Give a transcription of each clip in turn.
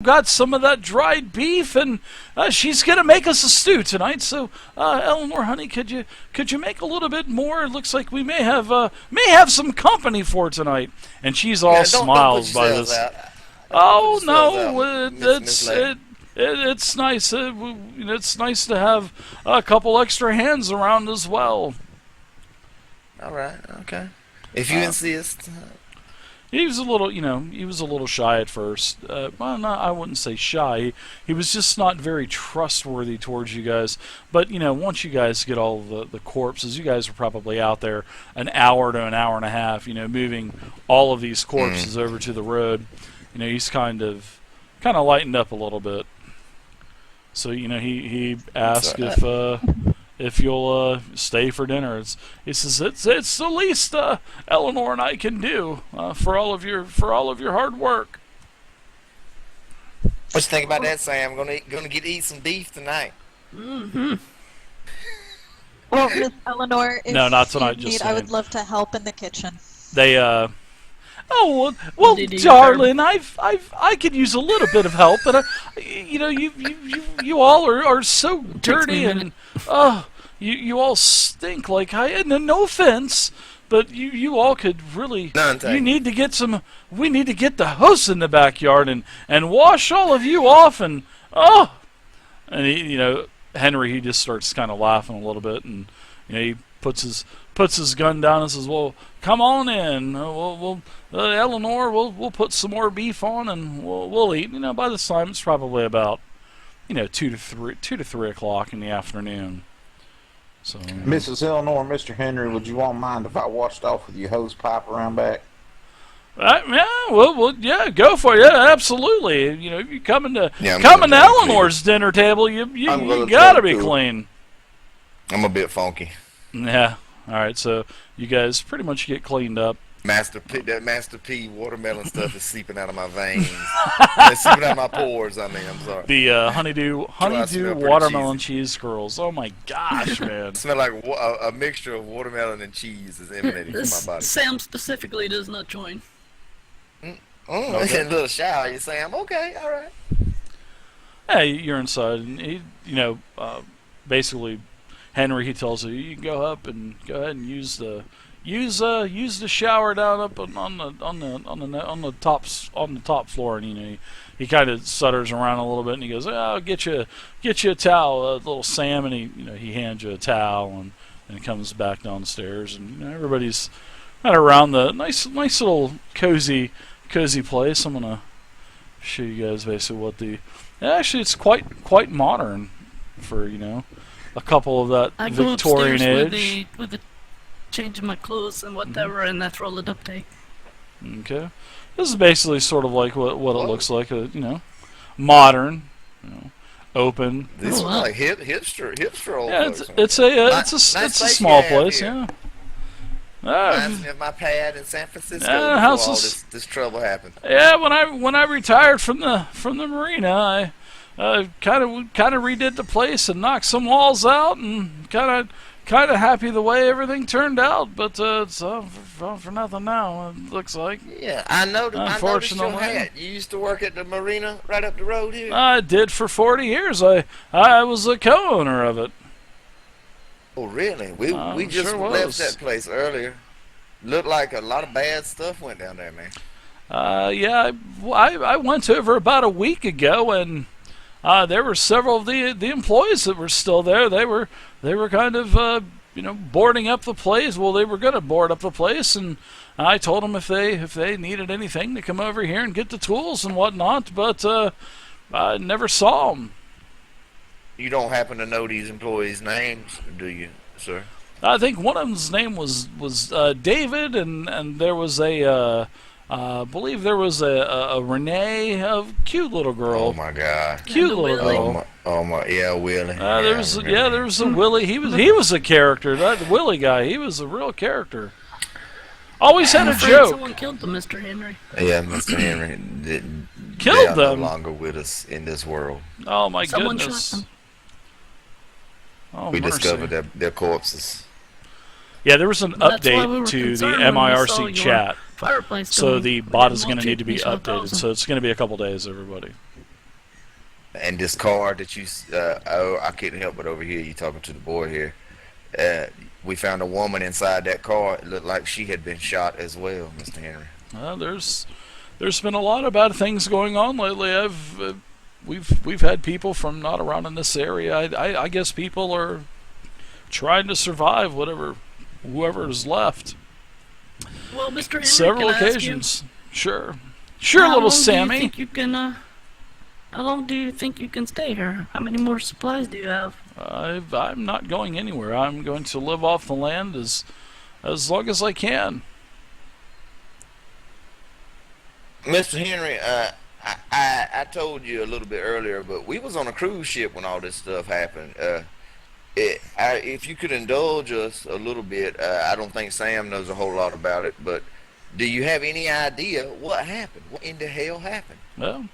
got some of that dried beef, and she's gonna make us a stew tonight. So, Eleanor, honey, could you make a little bit more? It looks like we may have some company for tonight." And she's all smiles by this. Oh no, it's nice. It's nice to have a couple extra hands around as well. All right, okay. If you insist. He was a little, he was a little shy at first. Well, I wouldn't say shy. He was just not very trustworthy towards you guys. But, once you guys get all the corpses, you guys are probably out there an hour to an hour and a half, moving all of these corpses over to the road. He's kind of lightened up a little bit. So, he asked if you'll stay for dinner. He says it's the least Eleanor and I can do for all of your hard work. What you think about that, Sam? Gonna get to eat some beef tonight. Mm-hmm. Well, Miss Eleanor, if no, not tonight. you need, I would love to help in the kitchen. They Oh well, darling, I could use a little bit of help, but you all are so dirty, and you all stink like and no offense, but you all could really. We need to get the hose in the backyard and wash all of you off, and Henry, he just starts kind of laughing a little bit, and he puts his gun down and says, "Well, come on in. Eleanor, we'll put some more beef on and we'll eat." By this time it's probably about 2 to 3 o'clock in the afternoon. So, Mrs. Eleanor, Mr. Henry, would you all mind if I washed off with your hose pipe around back? Yeah, go for it. Yeah, absolutely. You coming to Eleanor's dinner table, you gotta be clean. I'm a bit funky. Yeah. All right. So you guys pretty much get cleaned up. That Master P watermelon stuff is seeping out of my veins. It's seeping out of my pores. I'm sorry. The honeydew watermelon cheese curls. Oh my gosh, man! It smells like a mixture of watermelon and cheese is emanating from my body. Sam specifically does not join. Okay. A little shower, you Sam? Okay, all right. Hey, you're inside, and he, basically, Henry, he tells you can go up and go ahead and use the shower down up on the top floor, and he kind of stutters around a little bit, and he goes, "I'll get you a towel, little Sam," and he hands you a towel, and comes back downstairs, and everybody's kind of around the nice little cozy place. I'm gonna show you guys basically what actually it's quite modern for a couple of that Victorian age. With the changing my clothes and whatever, and that's roll it up day. Okay, this is basically sort of like what it looks like, modern, open. These are like hipster old. Yeah, folks, it's a small place, here. yeah. Reminds me of my pad in San Francisco before all this trouble happened. Yeah, when I retired from the marina, I kind of redid the place and knocked some walls out, and kind of happy the way everything turned out. But it's for nothing now. It looks like. Yeah, I noticed Unfortunately, your hat. You used to work at the marina right up the road here. I did for 40 years. I was a co-owner of it. Oh, really? We just left that place earlier. Looked like a lot of bad stuff went down there, man. Yeah, I went over about a week ago, and there were several of the employees that were still there. They were kind of boarding up the place. Well, they were going to board up the place, and I told them if they needed anything to come over here and get the tools and whatnot. But I never saw them. You don't happen to know these employees' names, do you, sir? I think one of them's name was David, and there was I believe there was a Renee, a cute little girl. Oh my God! Cute little girl. Oh my, yeah, Willie. There was a Willie. He was a character. That Willie guy, he was a real character. Always had a joke. Someone killed them, Mr. Henry. Yeah, Mr. Henry killed them. No longer with us in this world. Oh my Someone goodness. shot them. Oh, we mercy. discovered their corpses. Yeah, there was an update to the MIRC chat. Fireplace so the bot is going to need to be updated. So it's going to be a couple days, everybody. And this car that you, oh, I couldn't help but overhear you talking to the boy here. We found a woman inside that car. It looked like she had been shot as well, Mr. Henry. There's been a lot of bad things going on lately. We've had people from not around in this area. I guess people are trying to survive whoever is left. Well, Mr. Henry, Several can I ask occasions. Sure, how little long Sammy. Do you think you can, how long do you think you can stay here? How many more supplies do you have? I'm not going anywhere. I'm going to live off the land as long as I can. Mr. Henry, I told you a little bit earlier, but we was on a cruise ship when all this stuff happened. If you could indulge us a little bit, I don't think Sam knows a whole lot about it, but do you have any idea what happened? What in the hell happened? Well,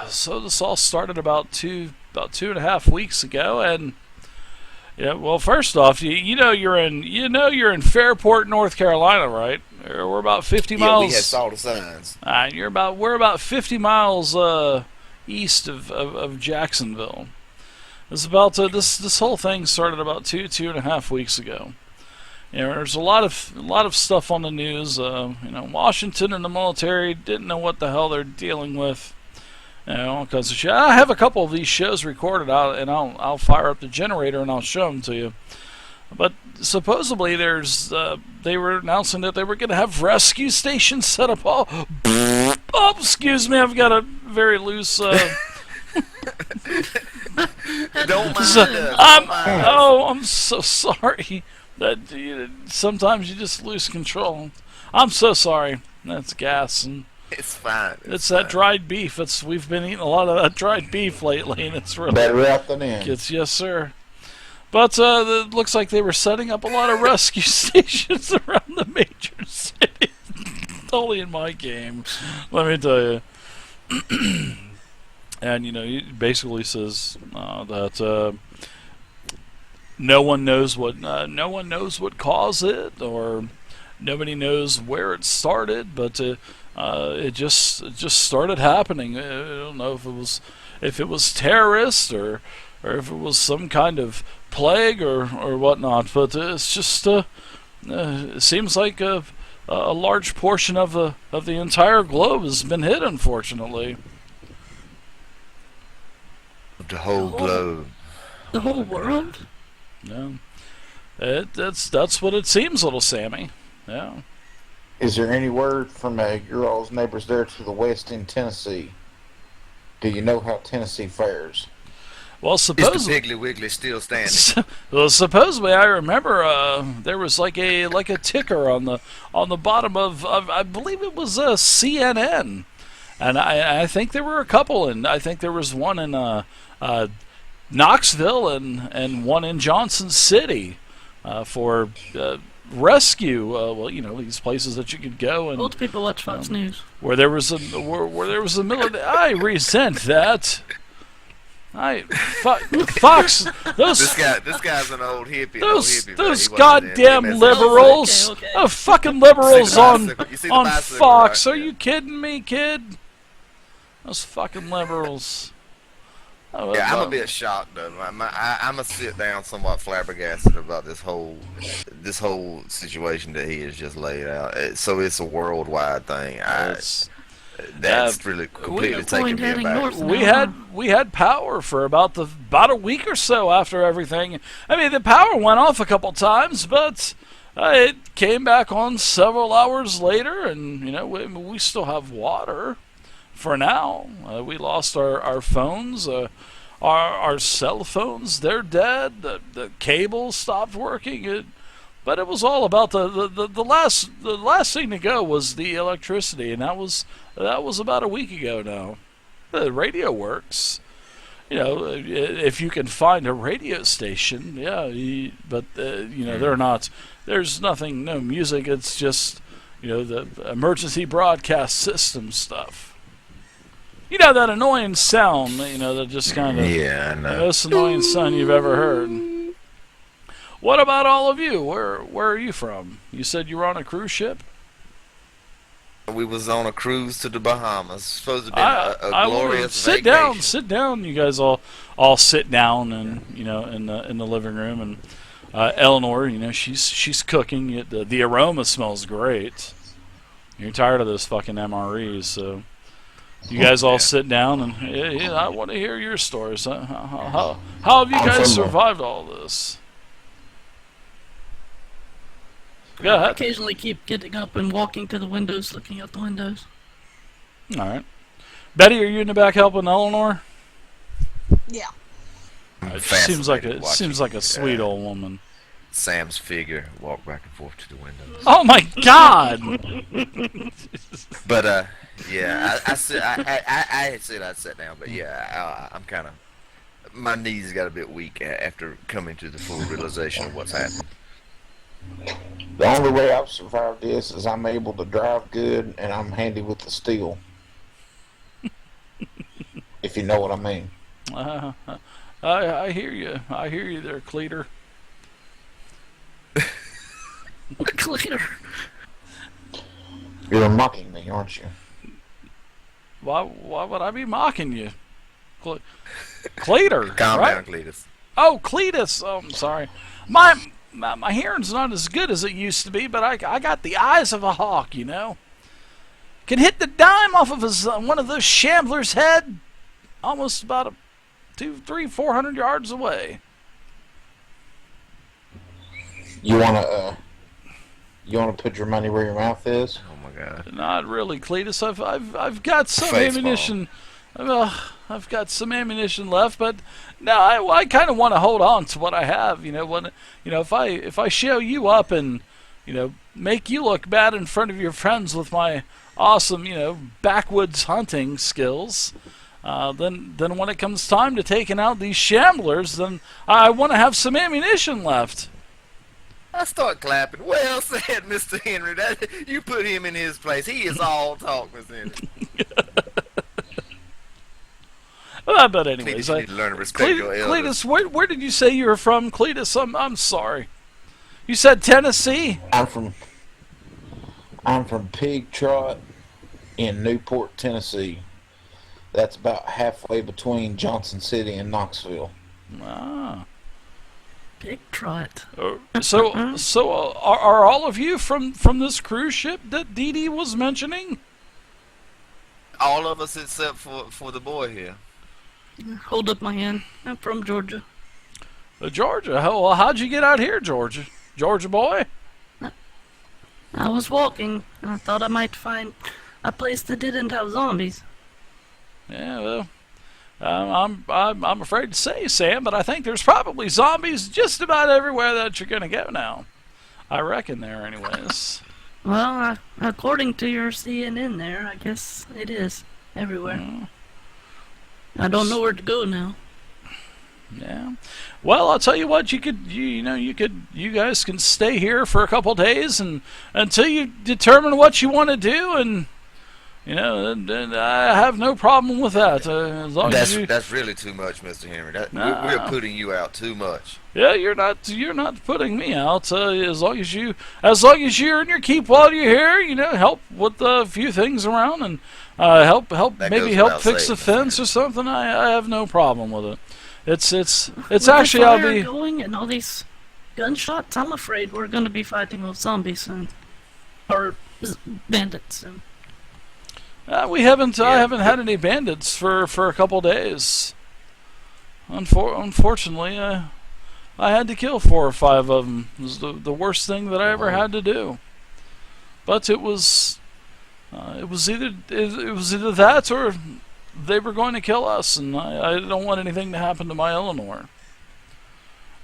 so this all started about 2.5 weeks ago, and yeah. Well, first off, you know you're in Fairport, North Carolina, right? We're about 50 miles. Yeah, we had saw the signs. We're about 50 miles east of Jacksonville. It's about this whole thing started about 2.5 weeks ago. You know, there's a lot of stuff on the news. Washington and the military didn't know what the hell they're dealing with. You know, all kinds of shit. I have a couple of these shows recorded out, and I'll fire up the generator and I'll show them to you. But supposedly they were announcing that they were going to have rescue stations set up all. Oh, excuse me, I've got a very loose. Don't mind I'm so sorry. That sometimes you just lose control. I'm so sorry. That's gas, and it's fine. It's that dried beef. We've been eating a lot of that dried beef lately, and it's really better out than in. Yes, sir. But it looks like they were setting up a lot of rescue stations around the major cities. Totally in my game, let me tell you. And it basically says that. No one knows what caused it, or nobody knows where it started, but it just started happening. I don't know if it was terrorists or if it was some kind of plague or whatnot, but it's just it seems like a large portion of the entire globe has been hit, unfortunately. The whole globe. The whole world? Yeah, that's what it seems, little Sammy. Yeah. Is there any word from your all's neighbors there to the west in Tennessee? Do you know how Tennessee fares? Is Well, the supposedly, Piggly Wiggly still standing? supposedly, I remember there was like a ticker on the bottom of I believe it was CNN, and I think there were a couple, and I think there was one in Knoxville and one in Johnson City for rescue. These places that you could go and old people watch Fox News. Where there was a military. I resent that. Fox. This guy's an old hippie. Those goddamn liberals. Okay. Fucking liberals on Fox. Right? Are you kidding me, kid? Those fucking liberals. Yeah, I'm a bit shocked though. I'm gonna sit down somewhat flabbergasted about this whole situation that he has just laid out. So it's a worldwide thing. That's really completely taken me aback. We had power for about a week or so after everything. I mean, the power went off a couple times, but it came back on several hours later, and we still have water. For now, we lost our phones, our cell phones. They're dead. The cable stopped working. But it was all about the last thing to go was the electricity, and that was about a week ago now. The radio works. If you can find a radio station, yeah. But they're not. There's nothing, no music. It's just the emergency broadcast system stuff. That annoying sound, that just kind of... Yeah, I know. The most annoying sound you've ever heard. What about all of you? Where are you from? You said you were on a cruise ship? We was on a cruise to the Bahamas. Supposed to have been a I will glorious sit vacation. down, sit down. You guys all sit down and in the living room, and Eleanor, she's cooking. The aroma smells great. You're tired of those fucking MREs, so you guys all sit down and I want to hear your stories. How have you guys survived all this? Go I ahead. occasionally keep getting up and walking to the windows, looking out the windows. All right, Betty, are you in the back helping Eleanor? Yeah. It Fascinated seems watching, like a sweet old woman. Sam's figure walk back and forth to the windows. Oh my God! But yeah, I had said I'd sit down, but yeah, I'm kind of, my knees got a bit weak after coming to the full realization of what's happened. The only way I've survived this is I'm able to drive good and I'm handy with the steel. If you know what I mean. I hear you. I hear you there, Cleater. Clear. You're mocking me, aren't you? Why would I be mocking you? Cleater, Calm right? down, Cletus. Oh, Cletus. Oh, I'm sorry. My hearing's not as good as it used to be, but I got the eyes of a hawk, you know. Can hit the dime off of one of those shamblers' head, almost about 400 yards away. You wanna put your money where your mouth is? Oh my God. Not really, Cletus. I've got some Face ammunition. I've got some ammunition left, but no, I kind of want to hold on to what I have. If I show you up and make you look bad in front of your friends with my awesome backwoods hunting skills, then when it comes time to taking out these shamblers, then I want to have some ammunition left. I start clapping. Well said, Mr. Henry. You put him in his place. He is all talk, Mr. Henry. But anyways, Cletus, you need to learn to respect your elders. Cletus, where did you say you were from, Cletus? I'm sorry. You said Tennessee. I'm from Pig Trot in Newport, Tennessee. That's about halfway between Johnson City and Knoxville. Ah. Big trot. So are all of you from this cruise ship that Dee Dee was mentioning? All of us except for the boy here. Hold up my hand. I'm from Georgia. Georgia. How'd you get out here, Georgia? Georgia boy? I was walking, and I thought I might find a place that didn't have zombies. Yeah, well, I'm afraid to say, Sam, but I think there's probably zombies just about everywhere that you're gonna go now. I reckon there, anyways. Well, according to your CNN there, I guess it is everywhere. I don't know where to go now. Yeah. Well, I'll tell you what. You guys can stay here for a couple days and until you determine what you want to do, and and I have no problem with that. As long as That's really too much, Mr. Henry. We're putting you out too much. Yeah, you're not putting me out. As long as you earn your keep while you're here, help with a few things around and help fix the fence or something. I have no problem with it. It's actually I'll be going and all these gunshots. I'm afraid we're going to be fighting with zombies soon, or bandits soon. I haven't had any bandits for a couple days. Unfortunately, I had to kill 4 or 5 of them. It was the worst thing that I ever had to do. But it was either that or they were going to kill us, and I don't want anything to happen to my Eleanor.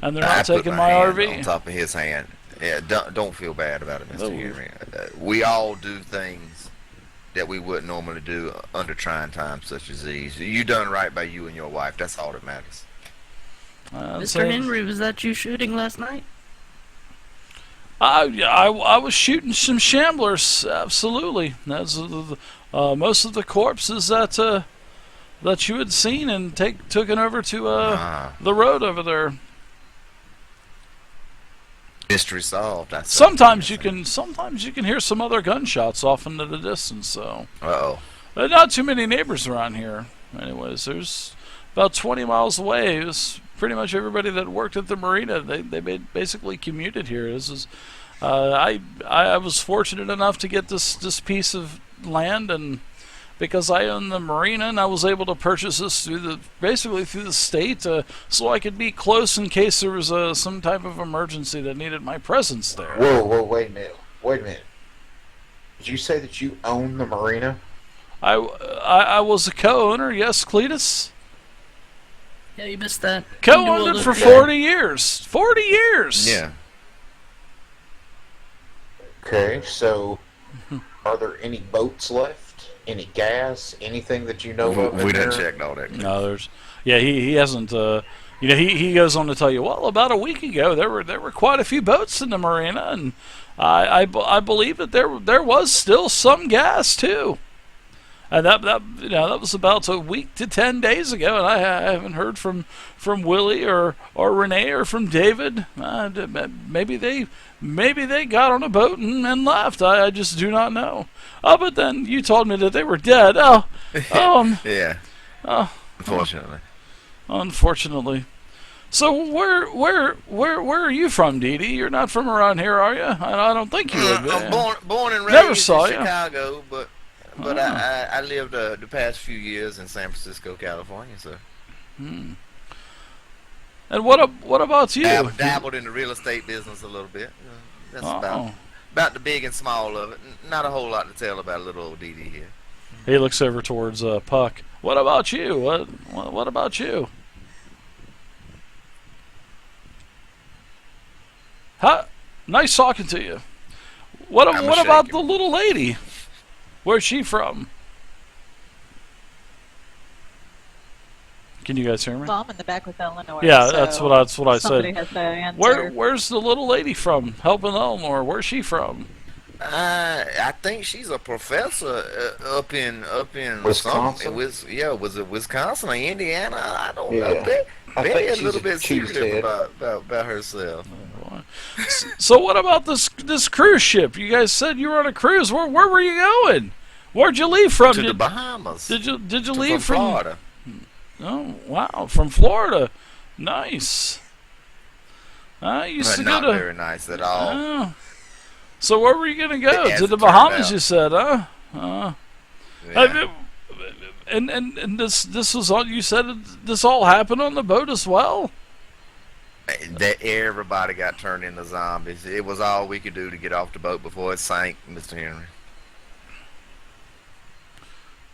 And they're not taking my RV. On top of his hand. Yeah, don't feel bad about it, Mr. Henry. We all do things that we wouldn't normally do under trying times such as these. You done right by you and your wife. That's all that matters. Mr. Henry, was that you shooting last night? I was shooting some shamblers. Absolutely. That's most of the corpses that you had seen and taken over to the road over there. Mystery solved. I say. Sometimes you can hear some other gunshots off into the distance. So, Uh-oh. not too many neighbors around here. Anyways, there's about 20 miles away. It was pretty much everybody that worked at the marina. They basically commuted here. This is I was fortunate enough to get this piece of land, and because I own the marina, and I was able to purchase this basically through the state, so I could be close in case there was some type of emergency that needed my presence there. Whoa, wait a minute. Wait a minute. Did you say that you own the marina? I was a co-owner, yes, Cletus. Yeah, you missed that. Co-owned it for 40 years. 40 years. Yeah. Okay, so are there any boats left? Any gas? Anything that you know of? We done checked all that. No, he hasn't. He goes on to tell you, well, about a week ago there were quite a few boats in the marina, and I believe that there was still some gas too. And that was about a week to 10 days ago, and I haven't heard from Willie or Renee or from David. Maybe they got on a boat and left. I just do not know. Oh, but then you told me that they were dead. Yeah. Unfortunately. Unfortunately. So where are you from, Dee Dee? You're not from around here, are you? I don't think you would be. I'm born and Never raised saw in you. Chicago, but I lived the past few years in San Francisco, California. So. And what about you? Dabbled in the real estate business a little bit. That's Oh. about the big and small of it. Not a whole lot to tell about little old Dee Dee here. He looks over towards Puck. What about you? What about you? Huh? Nice talking to you. What about the little lady? Where's she from? Can you guys hear me? Well, I'm in the back with Eleanor. Yeah, so that's what I somebody said. has to answer. Where's the little lady from? Helping Eleanor. Where's she from? I think she's a professor up in Wisconsin? Was it Wisconsin or Indiana? I don't Yeah. know. I Betty think a she's little a bit secretive cheesehead. about herself. So what about this cruise ship? You guys said you were on a cruise. Where were you going? Where'd you leave from? To the Bahamas. Did you leave from Florida? Oh wow, from Florida. Nice. I used to go Not to. very nice at all. Oh. So where were you gonna go? As To the it turned Bahamas, out. you said, huh? Yeah. And this was all you said. This all happened on the boat as well. That everybody got turned into zombies. It was all we could do to get off the boat before it sank, Mr. Henry.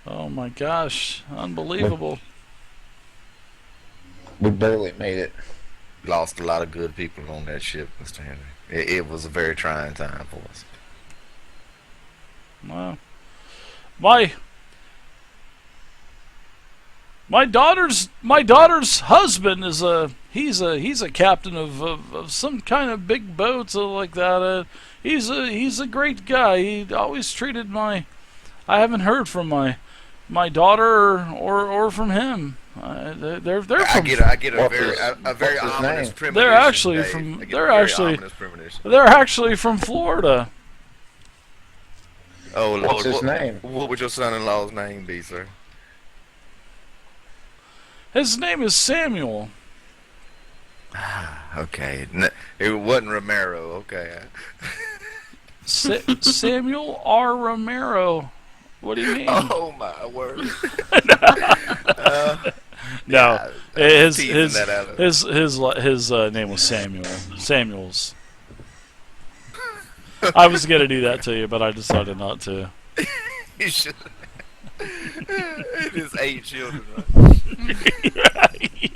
Oh my gosh, unbelievable. We barely made it. Lost a lot of good people on that ship, Mr. Henry. It was a very trying time for us. Wow. My daughter's husband is he's a captain of some kind of big boat like that. He's a great guy. He always treated I haven't heard from my daughter or from him. They're from. I get a What's very his ominous name? premonition. They're actually Dave. from- I get a they're very actually- ominous premonition. They're actually from Florida. Oh Lord, What's his name? What would your son-in-law's name be, sir? His name is Samuel. Okay, it wasn't Romero. Okay. Samuel R. Romero. What do you mean? Oh my word. No, Yeah, his teasing that out of it. his name was Samuel. Samuels. I was gonna do that to you, but I decided not to. You should. It is 8 children. Right?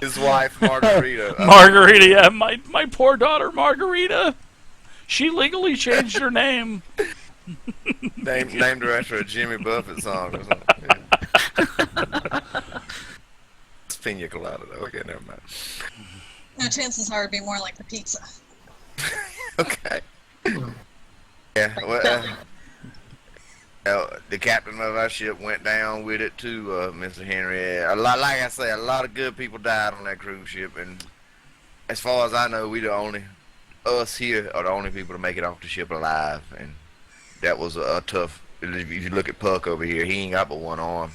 His wife Margarita. Margarita, yeah, my poor daughter Margarita. She legally changed her name. Named her after a Jimmy Buffett song or something. Yeah. It's Pina Colada though. Okay, never mind. No, chances are it'd be more like the pizza. Okay. Yeah. Like Well, belly. the captain of our ship went down with it too, Mr. Henry. Like I say, a lot of good people died on that cruise ship, and as far as I know, we the only us here are the only people to make it off the ship alive, and that was a tough. If you look at Puck over here, he ain't got but one arm.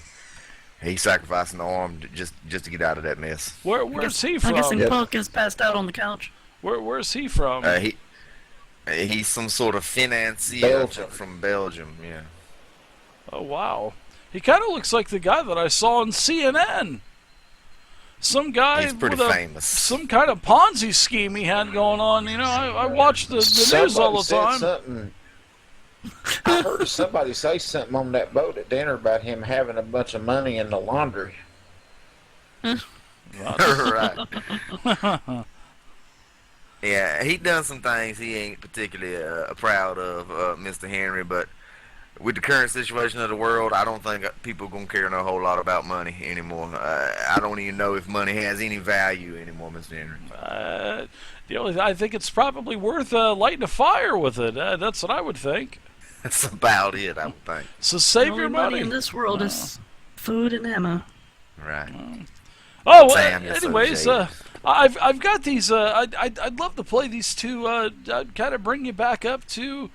He's sacrificing the arm just to get out of that mess. Where's he I'm guessing from? Puck is passed out on the couch. Where's he from? He's some sort of financier Belgium. from Belgium. Yeah. Oh wow, he kind of looks like the guy that I saw on CNN. Some guy He's pretty with famous. some kind of Ponzi scheme he had going on. You know, I watch the news all the Somebody said time. something. I heard somebody say something on that boat at dinner about him having a bunch of money in the laundry. Right. Yeah, he done some things he ain't particularly proud of, Mr. Henry. But with the current situation of the world, I don't think people gonna care a whole lot about money anymore. I don't even know if money has any value anymore, Mr. Henry. I think it's probably worth lighting a fire with it. That's what I would think. That's about it, I would think. So save The your only money money. in this world is food and ammo. Right. Oh, Sam, you're so anyways, jaded. I've got these. I'd love to play these two. Kind of bring you back up to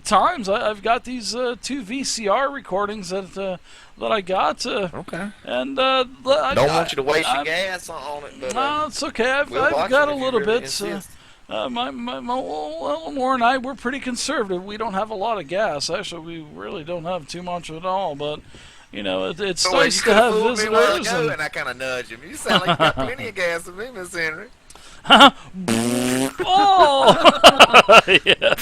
times. I've got these two VCR recordings that I got. Okay. And Don't want you to waste your I'm- gas on it, but No, it's okay. I've we'll watch got it a if you little really bit. insist. My Eleanor and I, we're pretty conservative. We don't have a lot of gas. Actually, we really don't have too much at all. But you know, it's So, nice you to have fooled me a while visitors. ago, and I kind of nudged him. You sound like you got plenty of gas to me, Miss Henry. Oh, yeah.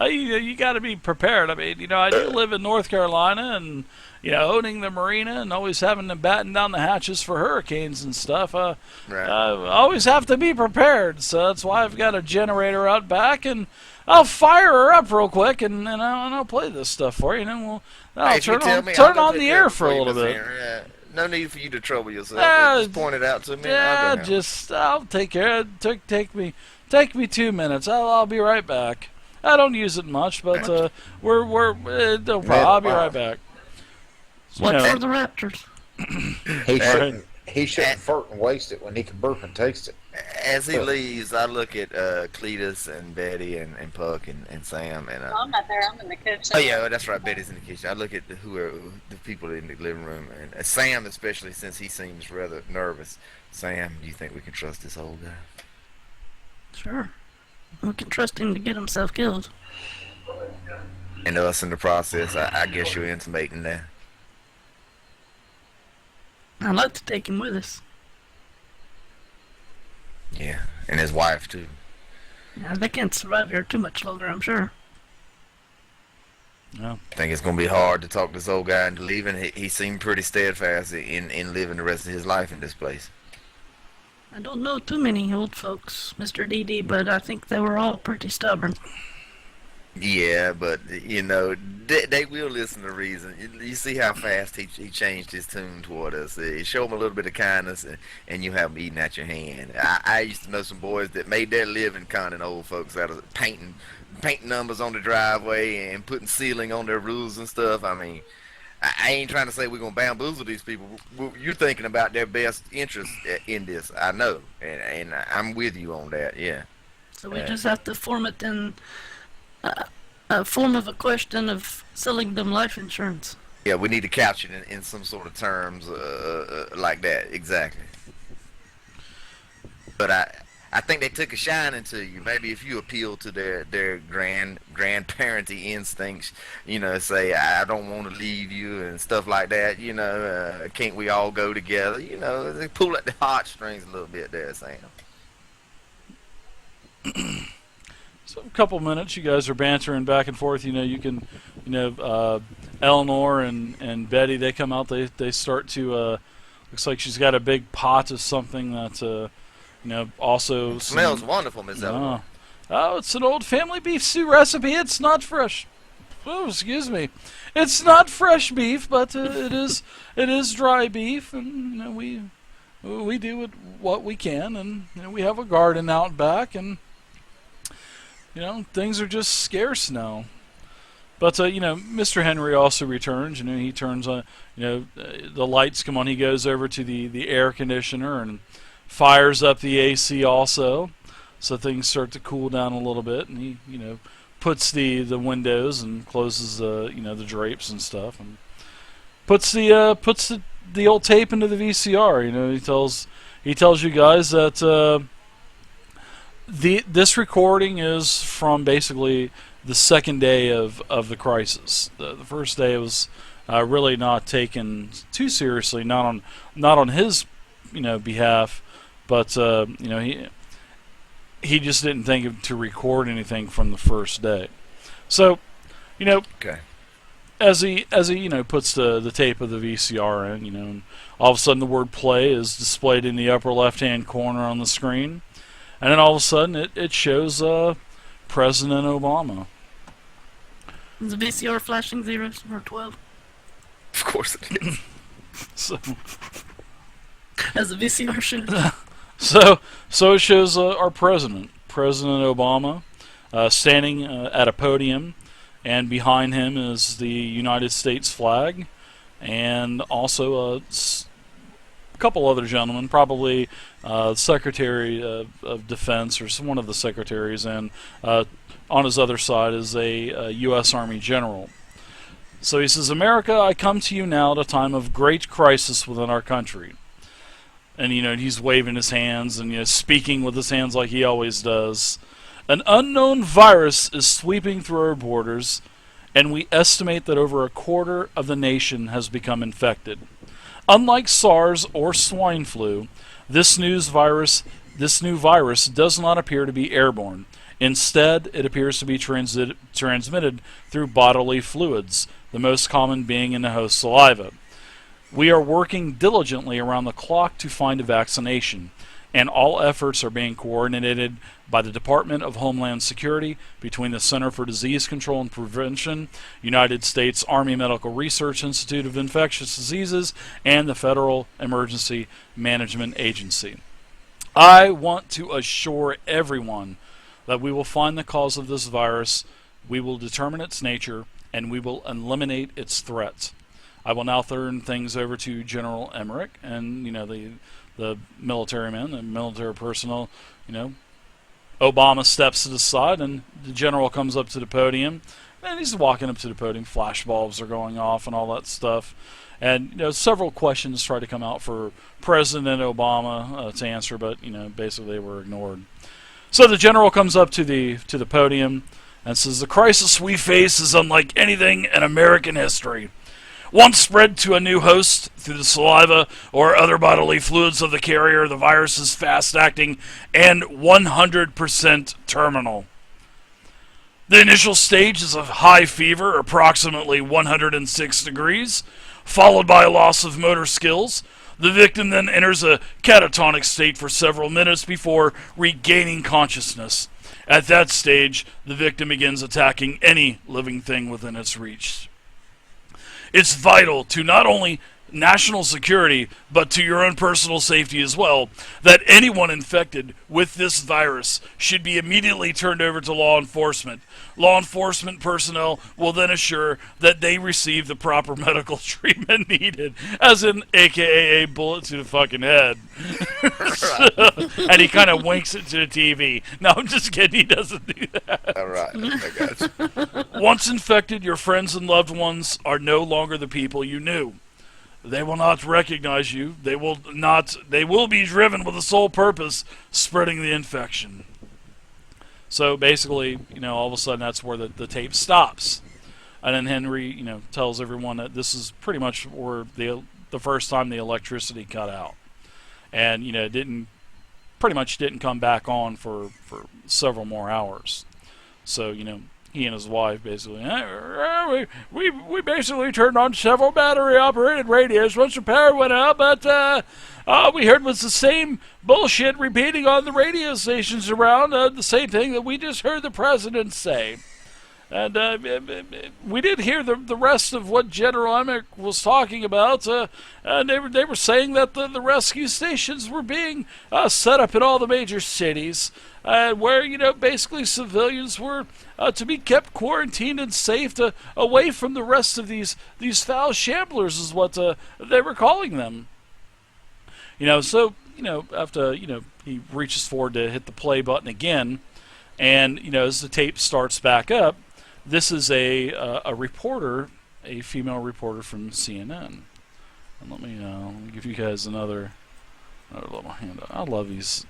You got to be prepared. I mean, you know, I do live in North Carolina, and you know, owning the marina and always having to batten down the hatches for hurricanes and stuff. Right. I always have to be prepared. So that's why I've got a generator out back, and I'll fire her up real quick, and I'll play this stuff for you, and then Hey, I'll if you turn tell on me, I'll turn go on take the care air of it for a you, little Miss bit. Henry. No need for you to trouble yourself. Yeah, Just point it out to me. Yeah, I'll go now. I'll take care. Take me 2 minutes. I'll be right back. I don't use it much, but we're no problem. I'll be right back. What You know, for the Raptors? He shouldn't fart and waste it when he can burp and taste it. As he leaves, I look at Cletus and Betty and Puck and Sam and. No, I'm not there. I'm in the kitchen. Oh yeah, that's right. Betty's in the kitchen. I look at the people in the living room, and Sam especially, since he seems rather nervous. Sam, do you think we can trust this old guy? Sure. We can trust him to get himself killed. And us in the process, I guess you're intimating that. I'd like to take him with us. Yeah, and his wife too. Yeah, they can't survive here too much longer, I'm sure. I think it's gonna be hard to talk this old guy into leaving. He seemed pretty steadfast in living the rest of his life in this place. I don't know too many old folks, Mr. DD, but I think they were all pretty stubborn. Yeah, but you know they will listen to reason. You see how fast he changed his tune toward us. Show him a little bit of kindness, and you have him eating at your hand. I used to know some boys that made their living conning old folks out of painting numbers on the driveway and putting ceiling on their roofs and stuff. I mean, I ain't trying to say we're gonna bamboozle these people. You're thinking about their best interest in this. I know, and I'm with you on that. Yeah. So we just have to form it in a form of a question of selling them life insurance. Yeah, we need to couch it in some sort of terms like that. Exactly. But I think they took a shining to you. Maybe if you appeal to their grandparenty instincts, you know, say I don't want to leave you and stuff like that. You know, can't we all go together? You know, they pull at the heartstrings a little bit there, Sam. So a couple minutes, you guys are bantering back and forth. You know, you can, you know, Eleanor and Betty, they come out. They start to. Looks like she's got a big pot of something that, you know, also Smells wonderful, Miss Eleanor. Oh, it's an old family beef stew recipe. It's not fresh. Oh, excuse me. It's not fresh beef, but it is dry beef, and you know, we do what we can, and you know, we have a garden out back, and you know, things are just scarce now. But you know, Mr. Henry also returns. You know, he turns on. You know, the lights come on. He goes over to the air conditioner and fires up the AC also. so things start to cool down a little bit, and he, puts the windows and closes the the drapes and stuff, and puts the old tape into the VCR. He tells you guys that this recording is from basically the second day of the crisis. The first day was really not taken too seriously, not on his behalf, but he just didn't think to record anything from the first day. So, Okay. as he puts the tape of the VCR in, and all of a sudden the word play is displayed in the upper left hand corner on the screen, and then all of a sudden it shows President Obama. Is the VCR flashing 0 or 12? Of course it is. So As the VCR should. so it shows our President Obama, standing at a podium, and behind him is the United States flag, and also a couple other gentlemen, probably Secretary of Defense or one of the secretaries, and on his other side is a U.S. Army general. So he says, "America, I come to you now at a time of great crisis within our country." And he's waving his hands and speaking with his hands like he always does. "An unknown virus is sweeping through our borders, and we estimate that over a quarter of the nation has become infected. Unlike SARS or swine flu, this new virus does not appear to be airborne. Instead, it appears to be transmitted through bodily fluids, the most common being in the host's saliva. We are working diligently around the clock to find a vaccination, and all efforts are being coordinated by the Department of Homeland Security between the Center for Disease Control and Prevention, United States Army Medical Research Institute of Infectious Diseases, and the Federal Emergency Management Agency. I want to assure everyone that we will find the cause of this virus, we will determine its nature, and we will eliminate its threat. I will now turn things over to General Emmerich and the military men, the military personnel. Obama steps to the side, and the general comes up to the podium, and he's walking up to the podium. Flash bulbs are going off and all that stuff, and several questions try to come out for President Obama to answer, but basically they were ignored. So the general comes up to the podium and says, "The crisis we face is unlike anything in American history. Once spread to a new host through the saliva or other bodily fluids of the carrier, the virus is fast-acting and 100% terminal. The initial stage is a high fever, approximately 106 degrees, followed by a loss of motor skills. The victim then enters a catatonic state for several minutes before regaining consciousness. At that stage, the victim begins attacking any living thing within its reach. It's vital to not only national security, but to your own personal safety as well, that anyone infected with this virus should be immediately turned over to law enforcement. Law enforcement personnel will then assure that they receive the proper medical treatment needed, as in AKA a bullet to the fucking head." And he kind of winks it to the TV. No, I'm just kidding. He doesn't do that. All right. I got you. "Once infected, your friends and loved ones are no longer the people you knew. They will not recognize you. They will be driven with the sole purpose, spreading the infection." So basically, all of a sudden that's where the tape stops. And then Henry, tells everyone that this is pretty much where the first time the electricity cut out. And, it didn't come back on for several more hours. So, he and his wife basically, we basically turned on several battery-operated radios once the power went out, but all we heard was the same bullshit repeating on the radio stations around, the same thing that we just heard the president say. And we did hear the rest of what General Emmerich was talking about, and they were saying that the rescue stations were being set up in all the major cities, where basically civilians were to be kept quarantined and safe away from the rest of these foul shamblers, is what they were calling them. So after he reaches forward to hit the play button again, and as the tape starts back up, this is a reporter, a female reporter from CNN. And let me give you guys another little handout. I love these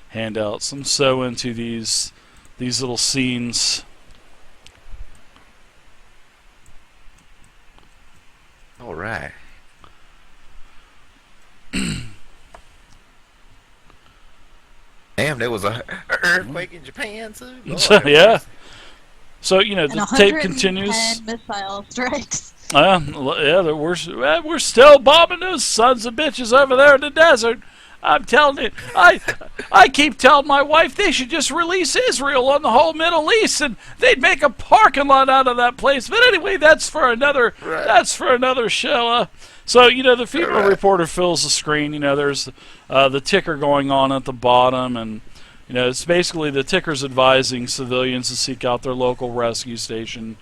handouts. I'm so into these little scenes. All right. Damn, there was a earthquake in Japan too. Lord, Yeah. So the And tape 110 continues. missile strikes. We're still bombing those sons of bitches over there in the desert. I'm telling you, I keep telling my wife they should just release Israel on the whole Middle East, and they'd make a parking lot out of that place. But anyway, that's for another show. So the female reporter fills the screen. There's the ticker going on at the bottom, and it's basically the ticker's advising civilians to seek out their local rescue station.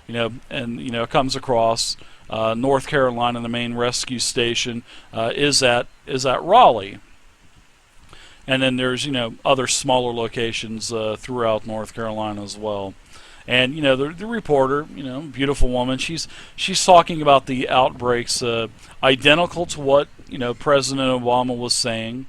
And comes across North Carolina. The main rescue station is at Raleigh. And then there's other smaller locations throughout North Carolina as well. And the reporter, beautiful woman, she's talking about the outbreaks identical to what President Obama was saying.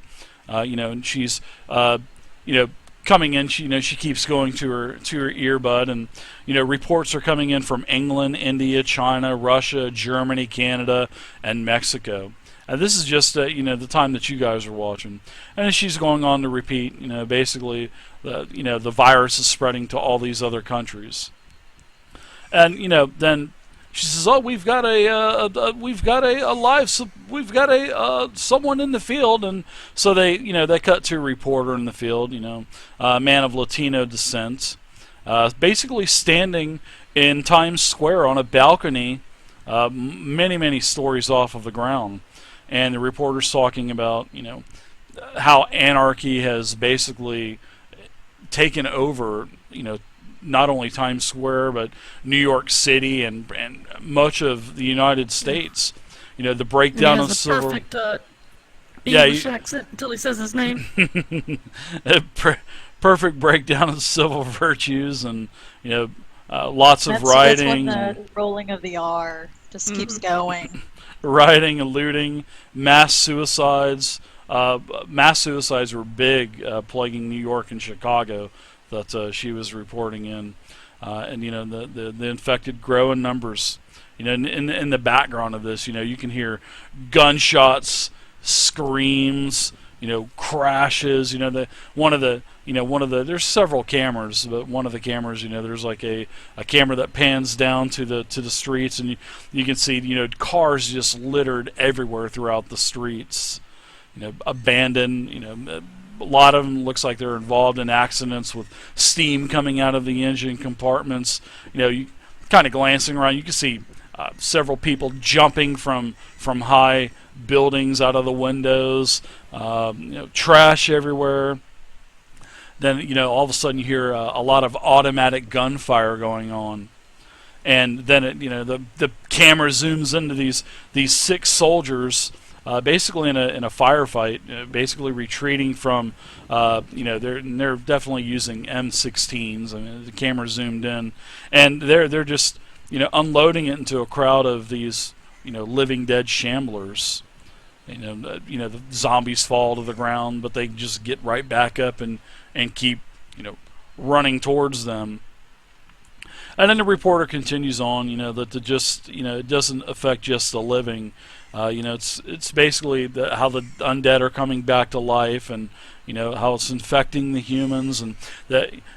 And she's coming in. She keeps going to her earbud, and reports are coming in from England, India, China, Russia, Germany, Canada, and Mexico. And this is just the time that you guys are watching. And she's going on to repeat, basically the virus is spreading to all these other countries. And then she says, "Oh, we've got someone in the field." And so they cut to a reporter in the field, a man of Latino descent, basically standing in Times Square on a balcony, many stories off of the ground. And the reporter's talking about, how anarchy has basically taken over, not only Times Square, but New York City and much of the United States. The breakdown of civil... Perfect English accent until he says his name. Perfect breakdown of civil virtues, and, lots of rioting. That's what the rolling of the R just keeps going. Rioting and looting, mass suicides. Mass suicides were big, plaguing New York and Chicago that she was reporting in, and the infected grow in numbers. In the background of this, you can hear gunshots, screams, crashes. There's several cameras, but one of the cameras, there's like a camera that pans down to the streets, and you can see cars just littered everywhere throughout the streets, abandoned. A lot of them looks like they're involved in accidents with steam coming out of the engine compartments. You kind of glancing around, you can see several people jumping from high buildings out of the windows. Trash everywhere. Then all of a sudden you hear a lot of automatic gunfire going on, and then the camera zooms into these 6 soldiers, basically in a firefight, basically retreating from they're definitely using M16s. I mean, the camera zoomed in, and they're just unloading it into a crowd of these living dead shamblers. The zombies fall to the ground, but they just get right back up and keep, running towards them. And then the reporter continues on, that it doesn't affect just the living. It's basically how the undead are coming back to life, and how it's infecting the humans, and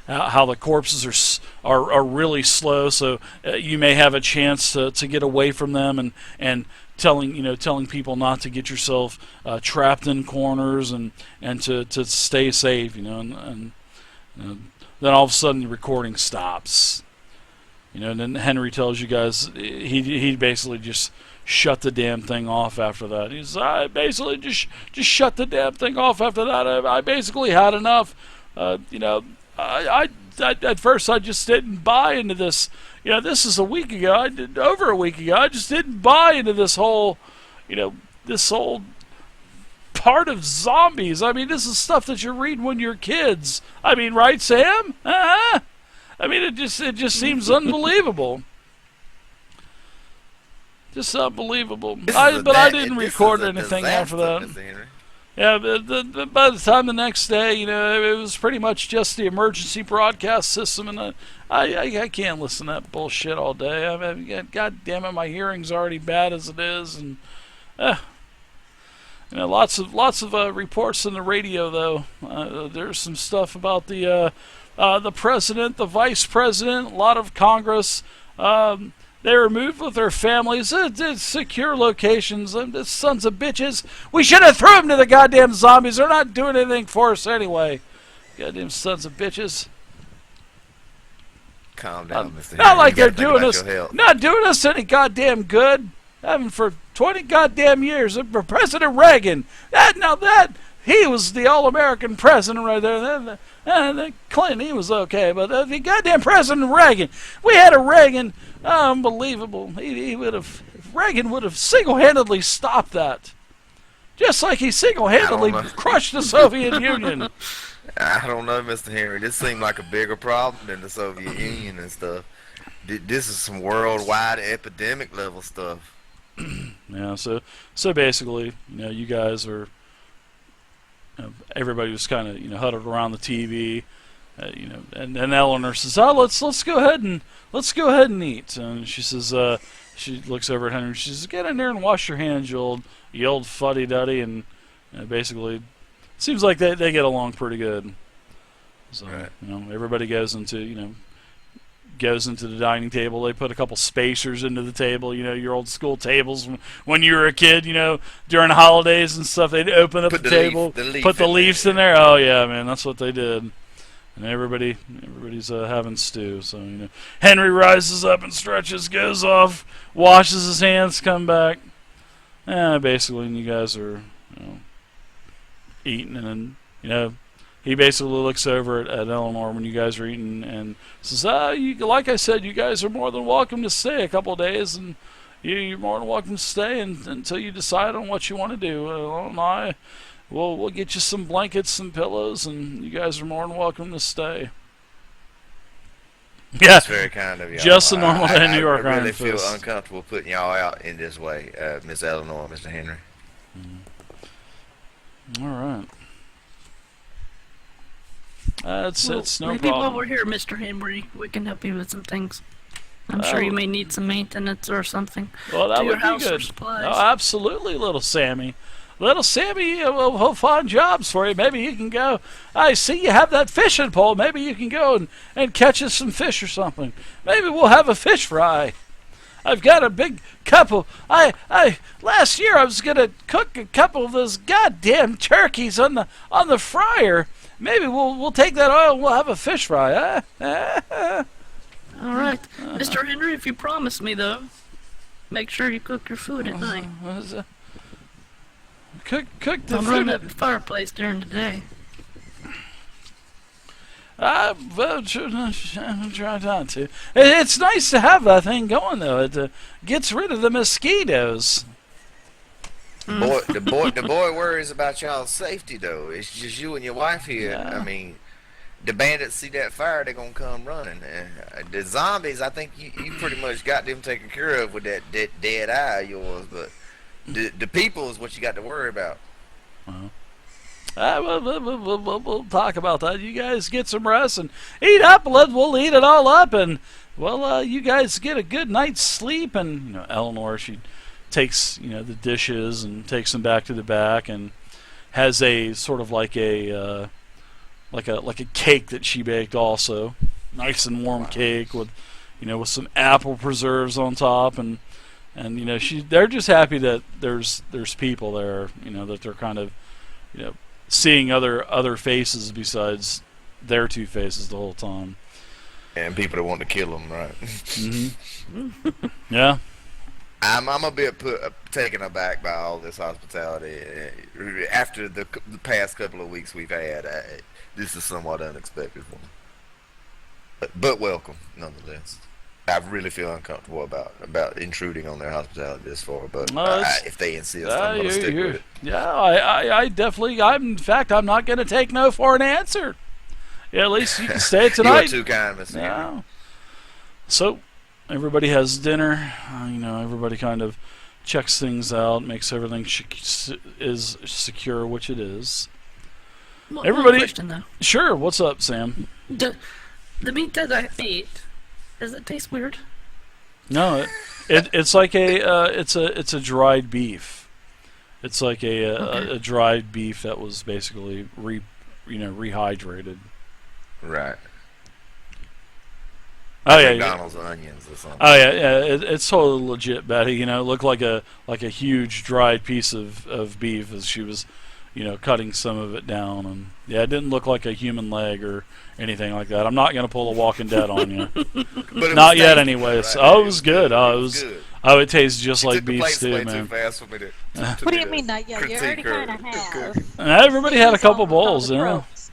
how the corpses are really slow. So you may have a chance to get away from them, and telling people not to get yourself trapped in corners, and to stay safe. And then all of a sudden the recording stops. And then Henry tells you guys he basically just shut the damn thing off after that. He's I basically just shut the damn thing off after that. I basically had enough. I at first I just didn't buy into this. This is a week ago. over a week ago. I just didn't buy into this whole, this whole part of zombies. I mean, this is stuff that you read when you're kids. I mean, right, Sam? I mean, it just seems unbelievable. Just unbelievable. But I didn't record anything after that. Mr. Henry. Yeah, by the time the next day, you know, it was pretty much just the emergency broadcast system, and I can't listen to that bullshit all day. I mean, God damn it, my hearing's already bad as it is, and you know, lots of reports on the radio though. There's some stuff about the president, the vice president, a lot of Congress. They were moved with their families, secure locations. The sons of bitches. We should have threw them to the goddamn zombies. They're not doing anything for us anyway. Goddamn sons of bitches. Calm down, Mr. Henry. Not like You they're gotta think doing about us. your health. Not doing us any goddamn good. Having for 20 goddamn years. For President Reagan. He was the all-American president right there. Clinton, he was okay, but the goddamn President Reagan. We had a Reagan. Unbelievable. Reagan would have single-handedly stopped that. Just like he single-handedly I don't know. crushed the Soviet Union. I don't know, Mr. Henry. This seemed like a bigger problem than the Soviet Union and stuff. This is some worldwide epidemic level stuff. Yeah, so basically, you know, you guys are, everybody was kind of, you know, huddled around the TV, you know, and Eleanor says, "Oh, let's go ahead and eat." And she says, she looks over at Henry. She says, "Get in there and wash your hands, you old fuddy-duddy." And basically, it seems like they get along pretty good. So Right. you know, everybody goes into the dining table. They put a couple spacers into the table, you know, your old school tables when you were a kid, you know, during holidays and stuff. They'd open up the table, put the leaves in there. Oh yeah, man, that's what they did. And everybody's having stew. So, you know, Henry rises up and stretches, goes off, washes his hands, come back. Basically, and you guys are, you know, eating, and then, you know, he basically looks over at Eleanor when you guys are eating and says, like I said, you guys are more than welcome to stay a couple of days, and you're more than welcome to stay until you decide on what you want to do. We'll get you some blankets, some pillows, and you guys are more than welcome to stay. Yeah, That's very kind of y'all. just a normal day in New York. I really Iron feel Fist. uncomfortable putting y'all out in this way, Miss Eleanor, Mr. Henry. All right. It's no maybe problem. while we're here, Mr. Henry, we can help you with some things. I'm sure you may need some maintenance or something. Well, that to your would be house or good. supplies. Oh, absolutely, little Sammy. Little Sammy will find jobs for you. Maybe you can go. I see you have that fishing pole. Maybe you can go and catch us some fish or something. Maybe we'll have a fish fry. I've got a big couple. Last year I was gonna cook a couple of those goddamn turkeys on the fryer. Maybe we'll take that oil and we'll have a fish fry. All right, Mr. Henry, if you promise me though, make sure you cook your food at night. Cook the Don't run food. that fireplace during the day. Well, I'm trying not to. It's nice to have that thing going though. It gets rid of the mosquitoes. The boy worries about y'all's safety though. It's just you and your wife here. Yeah. I mean, the bandits see that fire, they're gonna come running. The zombies, I think you pretty much got them taken care of with that dead eye of yours. But the people is what you got to worry about. We'll talk about that. You guys get some rest and eat up. We'll eat it all up, and you guys get a good night's sleep. And you know, Eleanor, she takes the dishes and takes them back to the back, and has a sort of like a cake that she baked also, nice and warm cake with some apple preserves on top, and they're just happy that there's people there, that they're kind of seeing other faces besides their two faces the whole time. And people that want to kill them, right? Mm-hmm. Yeah. I'm a bit taken aback by all this hospitality after the past couple of weeks we've had. This is somewhat unexpected for me, but welcome nonetheless. I really feel uncomfortable about intruding on their hospitality this far. But It's- if they insist, I'm gonna stick with it. Yeah, I definitely. In fact, I'm not going to take no for an answer. Yeah, at least you can stay You are tonight. too kind, Mr. Henry. Yeah. So, everybody has dinner. Everybody kind of checks things out, makes everything is secure, which it is. One Everybody- question though. Sure. What's up, Sam? The meat that I ate, does it taste weird? No, it's like it's a dried beef. It's like a dried beef that was basically rehydrated. Right. Oh yeah, McDonald's onions or something. oh yeah. It's totally legit, Betty. It looked like a huge dried piece of beef as she was, cutting some of it down, and yeah, it didn't look like a human leg or anything like that. I'm not gonna pull a Walking Dead on you. But it Not was yet, tasty, anyways. right? Oh, it was good. Oh, it was. good. Oh, it tastes just You like took the beef plates stew, way man. too fast for me to What do you mean not yet? You already kind of have. And everybody had a It's all couple with all bowls, the yeah. tropes.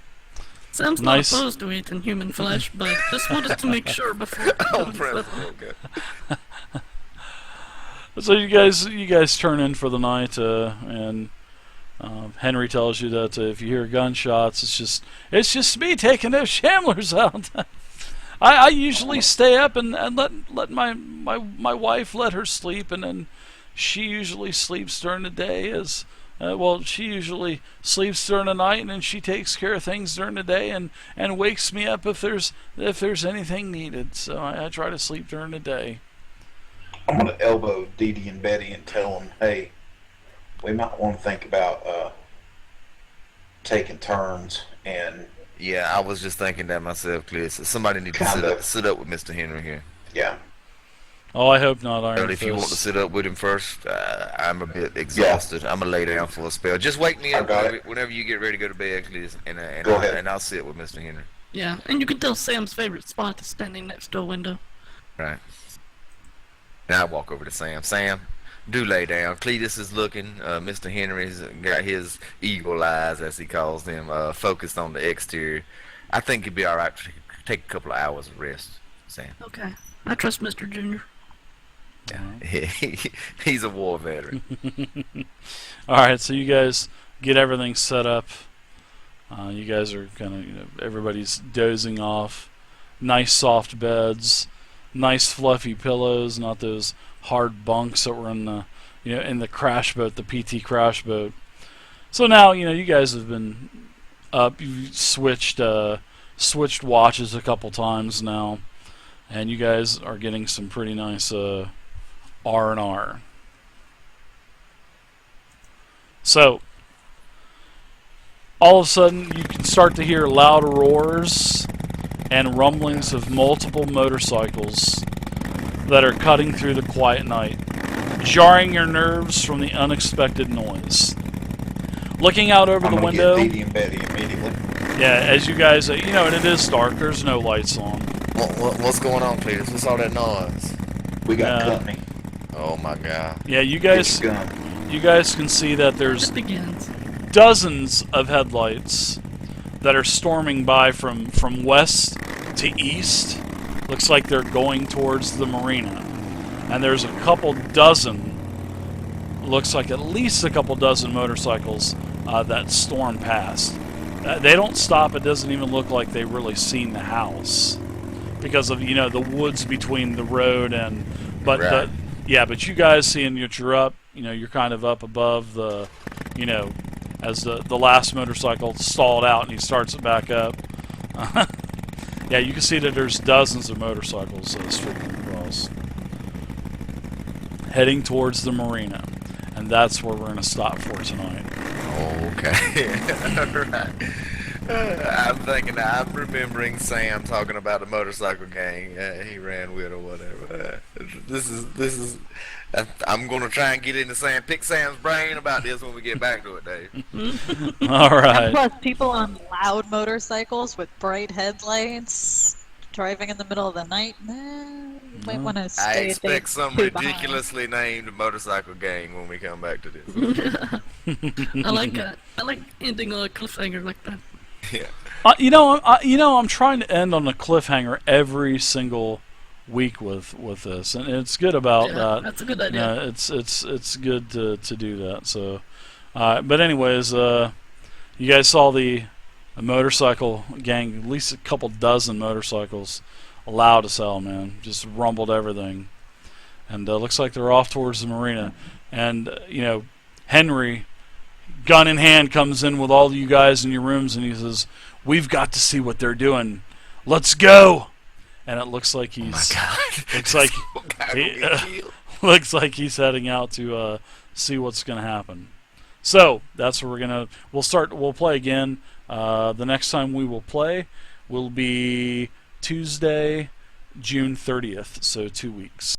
Sam's Nice. not opposed to eating human flesh, but just wanted to make sure before. On principle, okay. So you guys turn in for the night, and Henry tells you that if you hear gunshots, it's just me taking those shamblers out. I usually stay up and let my wife let her sleep, and then she usually sleeps during the day. She usually sleeps during the night, and then she takes care of things during the day and wakes me up if there's anything needed. So I try to sleep during the day. I'm gonna elbow Dee Dee and Betty and tell them, hey, we might want to think about taking turns and Yeah, I was just thinking that myself, Clear. So somebody needs to Kinda. sit up with Mr. Henry here. yeah. Oh, I hope not, Iron But if you want to Fist. sit up with him first, I'm a bit exhausted. I'm gonna lay down for a spell. Just wake me I up got whenever you get ready to go to bed, Clear, Go ahead. and I'll sit with Mr. Henry. Yeah, and you can tell Sam's favorite spot is standing next to a window. Right. Now I walk over to Sam. Sam, do lay down. Cletus is looking. Mr. Henry's got his eagle eyes, as he calls them, focused on the exterior. I think it'd be all right to take a couple of hours of rest, Sam. Okay, I trust Mr. Junior. He's a war veteran. All right, so you guys get everything set up. You guys are kind of, everybody's dozing off. Nice soft beds, nice fluffy pillows, not those hard bunks that were in the crash boat, the PT crash boat. So now you guys have been up. You've switched watches a couple times now, and you guys are getting some pretty nice R&R. So all of a sudden you can start to hear loud roars and rumblings of multiple motorcycles that are cutting through the quiet night, jarring your nerves from the unexpected noise. Looking out over I'm the gonna window, get Dee Dee and Betty immediately. yeah, as you guys, and it is dark. There's no lights on. What's going on, Cletus? What's all that noise? We got Yeah. company. Oh my God. Yeah, you Get guys, your gun. you guys can see that there's It begins. dozens of headlights that are storming by from west to east. Looks like they're going towards the marina. And there's a couple dozen, looks like at least a couple dozen motorcycles that storm past. They don't stop. It doesn't even look like they've really seen the house because of the woods between the road and Right. but you guys seeing you're up, you're kind of up above the, as the last motorcycle stalled out and he starts it back up. Yeah, you can see that there's dozens of motorcycles streaking across, heading towards the marina, and that's where we're going to stop for tonight. Okay. Right. I'm remembering Sam talking about the motorcycle gang he ran with or whatever. This is. I'm gonna try and get into pick Sam's brain about this when we get back to it, Dave. All right. Plus, people on loud motorcycles with bright headlights driving in the middle of the night. You might want to I stay a day expect some two behind. ridiculously named motorcycle gang when we come back to this. I like ending on a cliffhanger like that. Yeah. I'm trying to end on a cliffhanger every single week with this, and it's good about Yeah, that. that's a good idea. It's good to do that. So, but anyways, you guys saw the motorcycle gang, at least a couple dozen motorcycles allowed to sell, man. Just rumbled everything. And looks like they're off towards the marina. And, Henry, gun in hand, comes in with all you guys in your rooms and he says, "We've got to see what they're doing. Let's go!" And it looks like he's... Looks like... looks like he's heading out to see what's going to happen. So, that's where we'll play again. The next time we will play will be Tuesday, June 30th, so 2 weeks.